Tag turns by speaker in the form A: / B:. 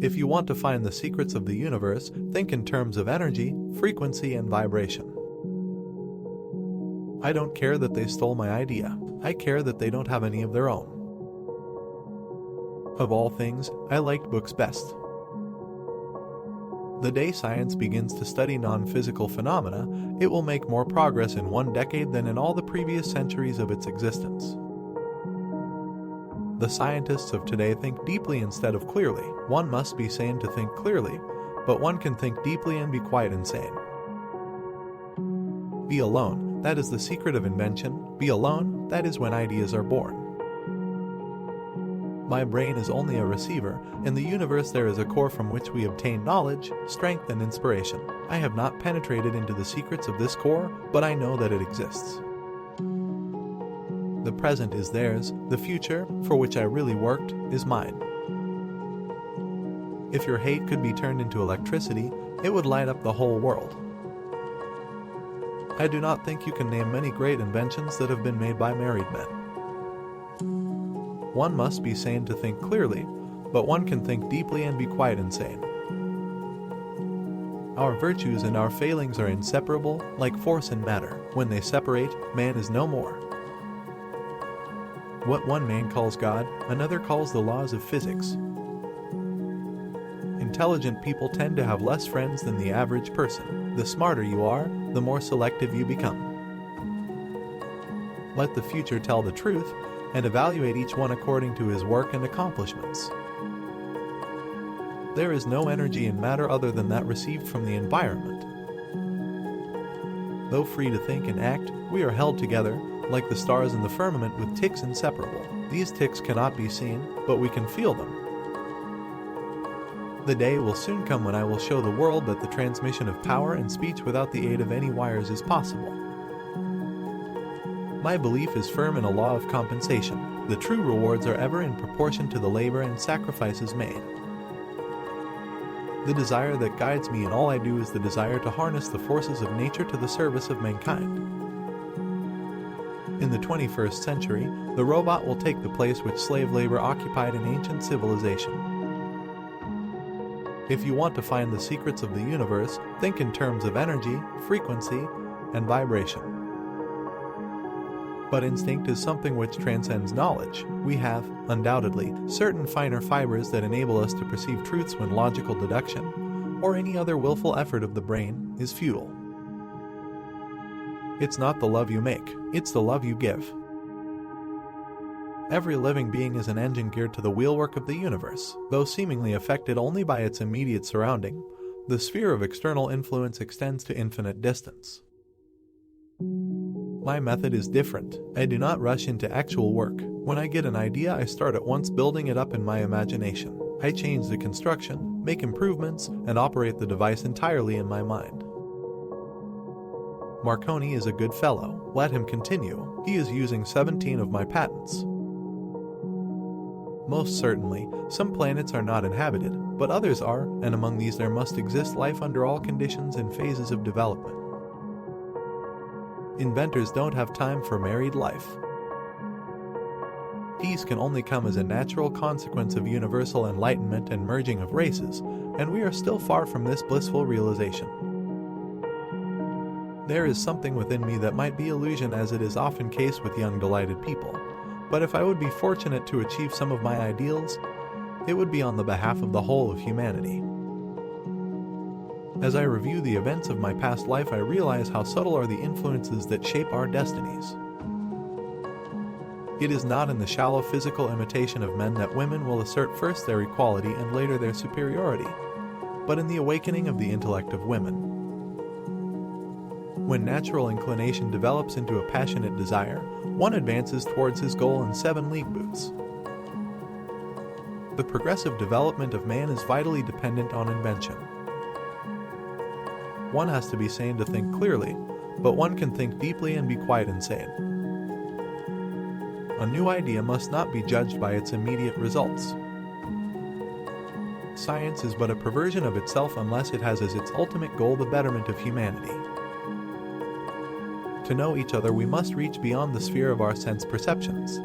A: If you want to find the secrets of the universe, think in terms of energy, frequency, and vibration. I don't care that they stole my idea. I care that they don't have any of their own. Of all things, I liked books best. The day science begins to study non-physical phenomena, it will make more progress in one decade than in all the previous centuries of its existence. The scientists of today think deeply instead of clearly. One must be sane to think clearly, but one can think deeply and be quite insane. Be alone, that is the secret of invention. Be alone, that is when ideas are born. My brain is only a receiver. In the universe there is a core from which we obtain knowledge, strength, and inspiration. I have not penetrated into the secrets of this core, but I know that it exists. The present is theirs, the future, for which I really worked, is mine. If your hate could be turned into electricity, it would light up the whole world. I do not think you can name many great inventions that have been made by married men. One must be sane to think clearly, but one can think deeply and be quite insane. Our virtues and our failings are inseparable, like force and matter. When they separate, man is no more. What one man calls God, another calls the laws of physics. Intelligent people tend to have less friends than the average person. The smarter you are, the more selective you become. Let the future tell the truth, and evaluate each one according to his work and accomplishments. There is no energy in matter other than that received from the environment. Though free to think and act, we are held together, like the stars in the firmament, with ticks inseparable. These ticks cannot be seen, but we can feel them. The day will soon come when I will show the world that the transmission of power and speech without the aid of any wires is possible. My belief is firm in a law of compensation. The true rewards are ever in proportion to the labor and sacrifices made. The desire that guides me in all I do is the desire to harness the forces of nature to the service of mankind. In the 21st century, the robot will take the place which slave labor occupied in ancient civilization. If you want to find the secrets of the universe, think in terms of energy, frequency, and vibration. But instinct is something which transcends knowledge. We have, undoubtedly, certain finer fibers that enable us to perceive truths when logical deduction, or any other willful effort of the brain, is futile. It's not the love you make, it's the love you give. Every living being is an engine geared to the wheelwork of the universe. Though seemingly affected only by its immediate surrounding, the sphere of external influence extends to infinite distance. My method is different. I do not rush into actual work. When I get an idea, I start at once building it up in my imagination. I change the construction, make improvements, and operate the device entirely in my mind. Marconi is a good fellow. Let him continue. He is using 17 of my patents. Most certainly, some planets are not inhabited, but others are, and among these there must exist life under all conditions and phases of development. Inventors don't have time for married life. Peace can only come as a natural consequence of universal enlightenment and merging of races, and we are still far from this blissful realization. There is something within me that might be illusion, as it is often case with young delighted people, but if I would be fortunate to achieve some of my ideals, it would be on the behalf of the whole of humanity. As I review the events of my past life, I realize how subtle are the influences that shape our destinies. It is not in the shallow physical imitation of men that women will assert first their equality and later their superiority, but in the awakening of the intellect of women. When natural inclination develops into a passionate desire, one advances towards his goal in 7 league boots. The progressive development of man is vitally dependent on invention. One has to be sane to think clearly, but one can think deeply and be quite insane. A new idea must not be judged by its immediate results. Science is but a perversion of itself unless it has as its ultimate goal the betterment of humanity. To know each other, we must reach beyond the sphere of our sense perceptions.